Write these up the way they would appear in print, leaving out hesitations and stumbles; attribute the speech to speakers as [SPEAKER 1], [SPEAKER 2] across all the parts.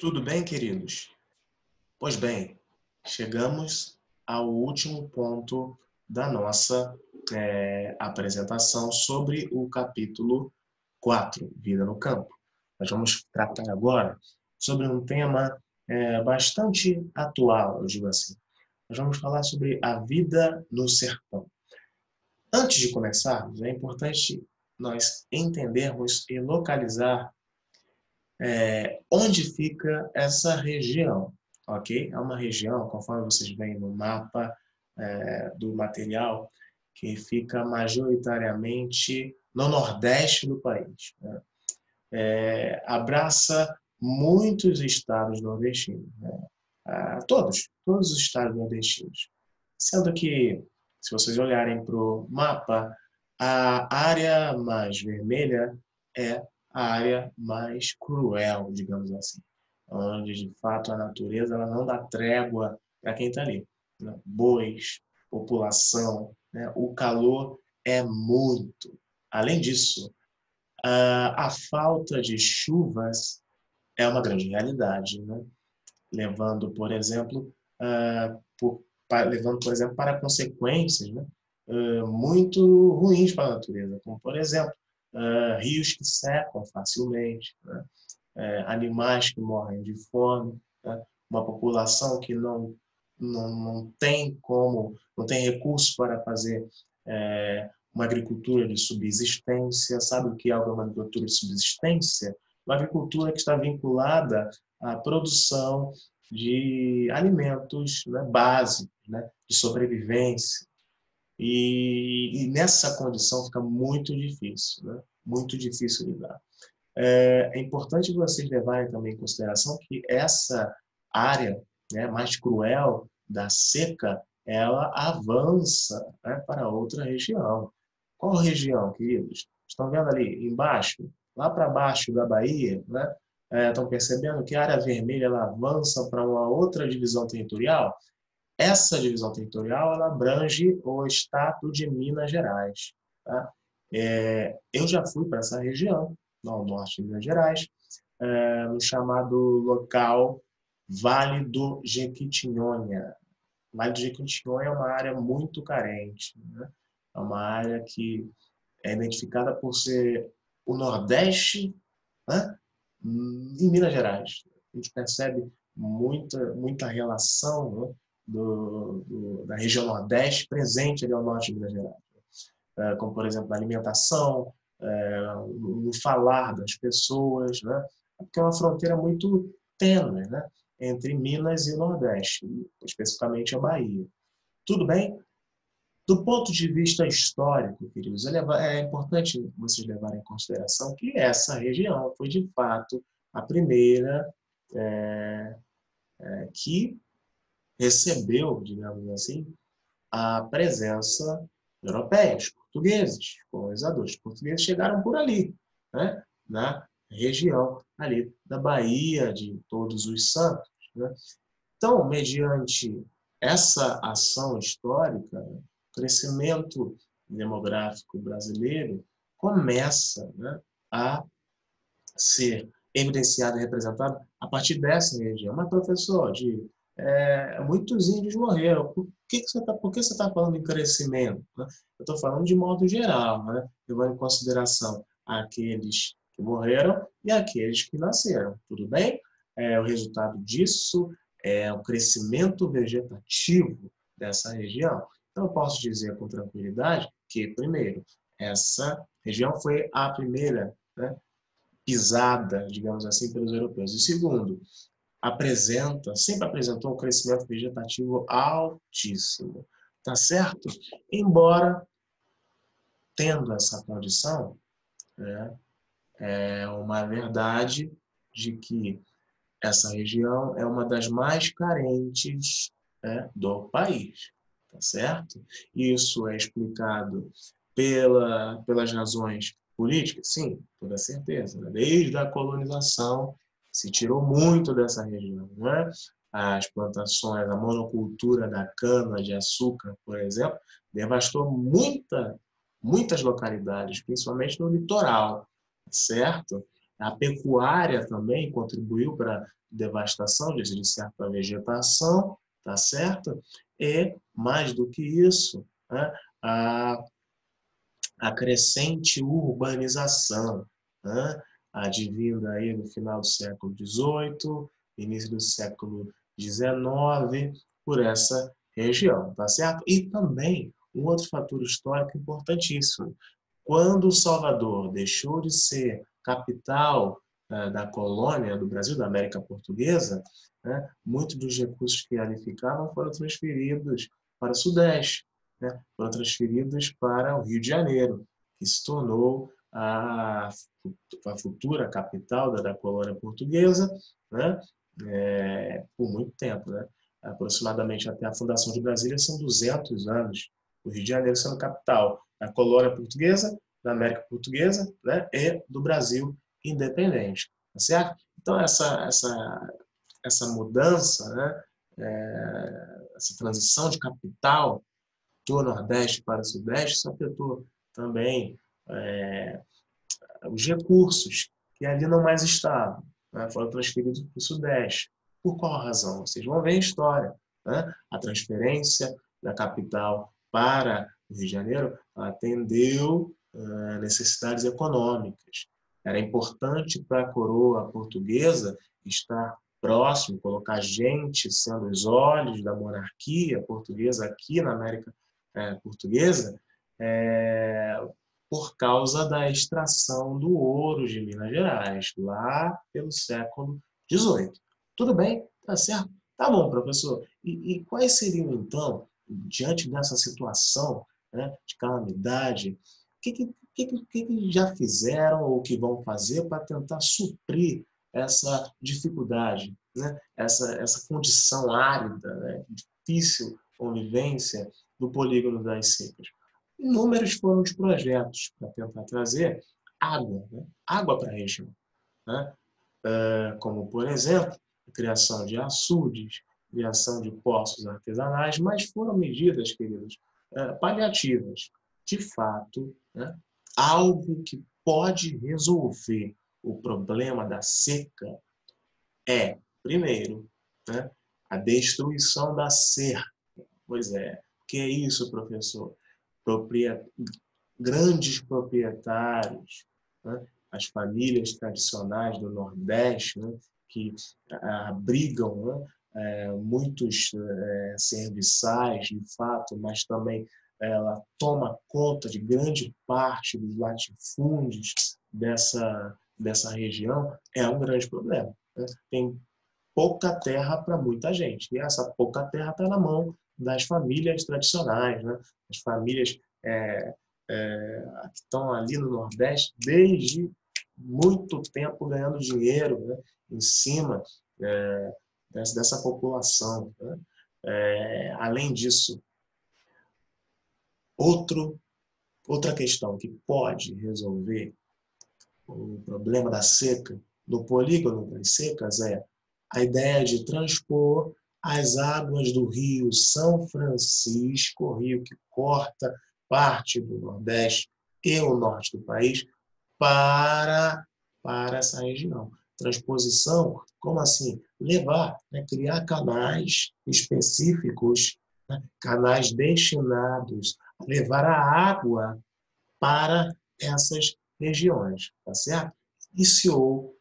[SPEAKER 1] Tudo bem, queridos? Pois bem, chegamos ao último ponto da nossa apresentação sobre o capítulo 4, Vida no Campo. Nós vamos tratar agora sobre um tema bastante atual, eu digo assim. Nós vamos falar sobre a vida no sertão. Antes de começarmos, é importante nós entendermos e localizar onde fica essa região, ok? É uma região, conforme vocês veem no mapa do material, que fica majoritariamente no nordeste do país, né? Abraça muitos estados nordestinos, né? Todos os estados nordestinos. Sendo que, se vocês olharem para o mapa, a área mais vermelha é a área mais cruel, digamos assim, onde de fato a natureza ela não dá trégua para quem está ali, né? Bois, população, né? O calor é muito. Além disso, a falta de chuvas é uma grande realidade, né? Levando, por exemplo, para consequências, né, muito ruins para a natureza, como, por exemplo, rios que secam facilmente, né, animais que morrem de fome, né, uma população que não tem não tem recursos para fazer uma agricultura de subsistência. Sabe o que é uma agricultura de subsistência? Uma agricultura que está vinculada à produção de alimentos, né, básicos, né, de sobrevivência. E nessa condição fica muito difícil, né? Muito difícil lidar. É importante vocês levarem também em consideração que essa área, né, mais cruel da seca, ela avança, né, para outra região. Qual região, queridos? Estão vendo ali embaixo? Lá para baixo da Bahia, né? Estão percebendo que a área vermelha ela avança para uma outra divisão territorial? Essa divisão territorial ela abrange o estado de Minas Gerais. Tá? Eu já fui para essa região, no norte de Minas Gerais, no chamado local Vale do Jequitinhonha. Vale do Jequitinhonha é uma área muito carente, né? É uma área que é identificada por ser o Nordeste, né, em Minas Gerais. A gente percebe muita relação, né, da região Nordeste presente ali ao norte de Minas Gerais. Como, por exemplo, na alimentação, no falar das pessoas, né? Porque é uma fronteira muito tênue, né, entre Minas e Nordeste, especificamente a Bahia. Tudo bem? Do ponto de vista histórico, queridos, é importante vocês levarem em consideração que essa região foi, de fato, a primeira que recebeu, digamos assim, a presença europeia, os portugueses, colonizadores. Os portugueses chegaram por ali, né? Na região ali da Bahia de Todos os Santos, né? Então, mediante essa ação histórica, o crescimento demográfico brasileiro começa, né, a ser evidenciado e representado a partir dessa região. Mas, professor, muitos índios morreram. Por que você está falando em crescimento, né? Eu estou falando de modo geral, né? Levando em consideração aqueles que morreram e aqueles que nasceram. Tudo bem? O resultado disso é o crescimento vegetativo dessa região. Então, eu posso dizer com tranquilidade que, primeiro, essa região foi a primeira, né, pisada, digamos assim, pelos europeus. E segundo, sempre apresentou um crescimento vegetativo altíssimo, tá certo? Embora tendo essa condição, né, é uma verdade de que essa região é uma das mais carentes, né, do país, tá certo? Isso é explicado pelas razões políticas? Sim, toda certeza, né? Desde a colonização se tirou muito dessa região, né? As plantações, a monocultura da cana-de-açúcar, por exemplo, devastou muitas localidades, principalmente no litoral, certo? A pecuária também contribuiu para a devastação de certa vegetação, tá certo? E, mais do que isso, né, a, a crescente urbanização, né, advinda aí no final do século XVIII, início do século XIX, por essa região, tá certo? E também um outro fator histórico importantíssimo. Quando Salvador deixou de ser capital da colônia do Brasil, da América Portuguesa, né, muitos dos recursos que ali ficavam foram transferidos para o Sudeste, né, foram transferidos para o Rio de Janeiro, que se tornou a futura capital da colônia portuguesa, né, por muito tempo. Né, aproximadamente até a fundação de Brasília são 200 anos, o Rio de Janeiro sendo capital da colônia portuguesa, da América Portuguesa, né, e do Brasil independente. Tá certo? Então, essa mudança, né, essa transição de capital do Nordeste para o Sudeste, isso afetou também os recursos que ali não mais estavam, né, foram transferidos para o Sudeste. Por qual razão? Vocês vão ver a história. Né? A transferência da capital para o Rio de Janeiro atendeu necessidades econômicas. Era importante para a coroa portuguesa estar próximo, colocar gente sendo os olhos da monarquia portuguesa aqui na América portuguesa, por causa da extração do ouro de Minas Gerais, lá pelo século XVIII. Tudo bem? Tá certo? Tá bom, professor. E quais seriam, então, diante dessa situação, né, de calamidade, o que já fizeram ou que vão fazer para tentar suprir essa dificuldade, né? essa condição árida, né? Difícil convivência do polígono das secas? Inúmeros foram os projetos para tentar trazer água, né? Água para a região. Né? Como, por exemplo, a criação de açudes, criação de poços artesanais, mas foram medidas, queridos, paliativas. De fato, né? Algo que pode resolver o problema da seca é, primeiro, né? A destruição da cerca. Pois é. O que é isso, professor? Grandes proprietários, né? As famílias tradicionais do Nordeste, né? Que abrigam, né? Muitos serviçais, de fato, mas também ela toma conta de grande parte dos latifúndios dessa região, é um grande problema. Né? Tem pouca terra para muita gente, e essa pouca terra está na mão das famílias tradicionais, né? As famílias que estão ali no Nordeste desde muito tempo ganhando dinheiro, né, em cima dessa população. Né? Além disso, outra questão que pode resolver o problema da seca no polígono das secas é a ideia de transpor as águas do Rio São Francisco, rio que corta parte do Nordeste e o norte do país, para essa região. Transposição, como assim? Levar, né? Criar canais específicos, né? Canais destinados a levar a água para essas regiões, tá certo? Iniciou-se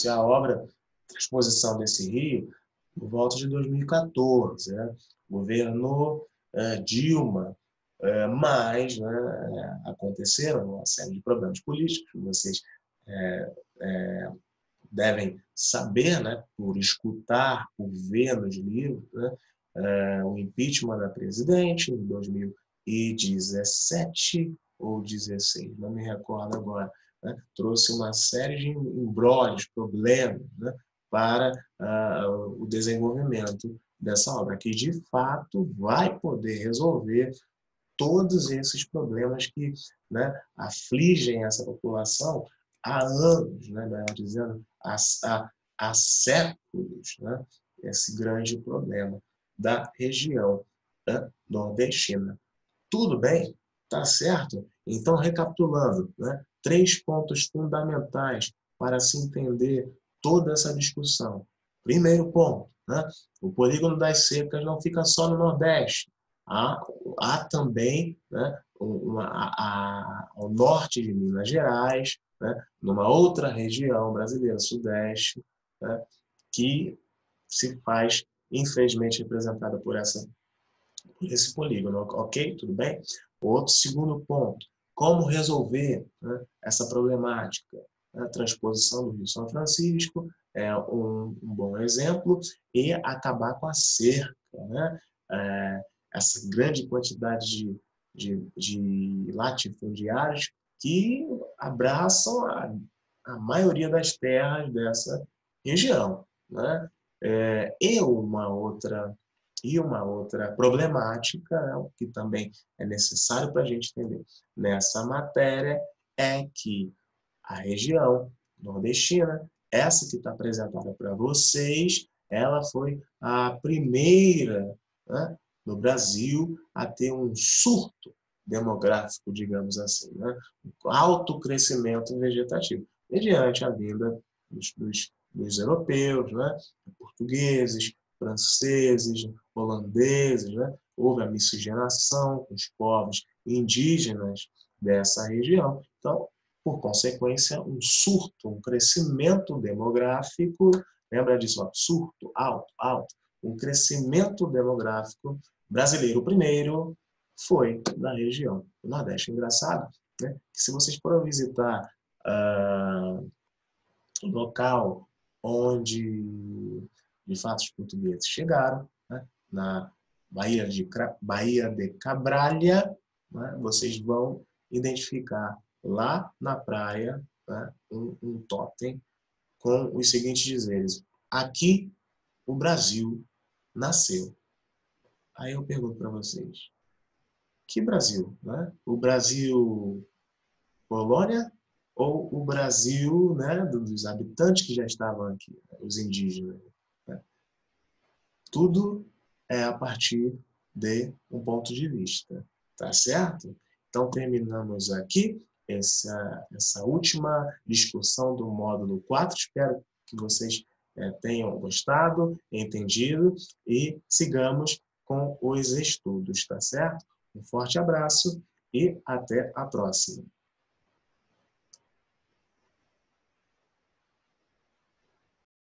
[SPEAKER 1] a obra de transposição desse rio por volta de 2014, né? Governo Dilma, mas, né, aconteceram uma série de problemas políticos que vocês devem saber, né, por escutar, por ver nos livros, né, o impeachment da presidente em 2017 ou 16, não me recordo agora, né, trouxe uma série de embrólios, problemas, né, para o desenvolvimento dessa obra, que de fato vai poder resolver todos esses problemas que, né, afligem essa população há anos, né, melhor dizendo, há séculos, né, esse grande problema da região, né, nordestina. Tudo bem? Tá certo? Então, recapitulando, né, 3 pontos fundamentais para se entender toda essa discussão. Primeiro ponto, né? O polígono das secas não fica só no Nordeste. Há também, né, ao norte de Minas Gerais, né, numa outra região brasileira, Sudeste, né, que se faz, infelizmente, representada por esse polígono. Ok? Tudo bem? Outro segundo ponto, como resolver, né, essa problemática? A transposição do Rio São Francisco é um bom exemplo, e acabar com a cerca, né? Essa grande quantidade de latifundiários que abraçam a maioria das terras dessa região, né? E uma outra problemática, né, que também é necessário para a gente entender nessa matéria, é que a região nordestina, essa que está apresentada para vocês, ela foi a primeira, né, no Brasil a ter um surto demográfico, digamos assim, né? Um alto crescimento vegetativo, mediante a vinda dos europeus, né? Portugueses, franceses, holandeses, né? Houve a miscigenação com os povos indígenas dessa região. Então, por consequência, um surto, um crescimento demográfico, lembra disso, ó, surto, alto, alto, um crescimento demográfico brasileiro primeiro foi da região do Nordeste. Engraçado, né, que se vocês forem visitar o local onde, de fato, os portugueses chegaram, né, na Baía de Cabralha, né, vocês vão identificar lá na praia, né, um totem com os seguintes dizeres: aqui o Brasil nasceu. Aí eu pergunto para vocês, que Brasil? Né? O Brasil colônia ou o Brasil, né, dos habitantes que já estavam aqui, né, os indígenas? Né? Tudo é a partir de um ponto de vista, tá certo? Então, terminamos aqui essa última discussão do módulo 4. Espero que vocês tenham gostado, entendido, e sigamos com os estudos, tá certo? Um forte abraço e até a próxima.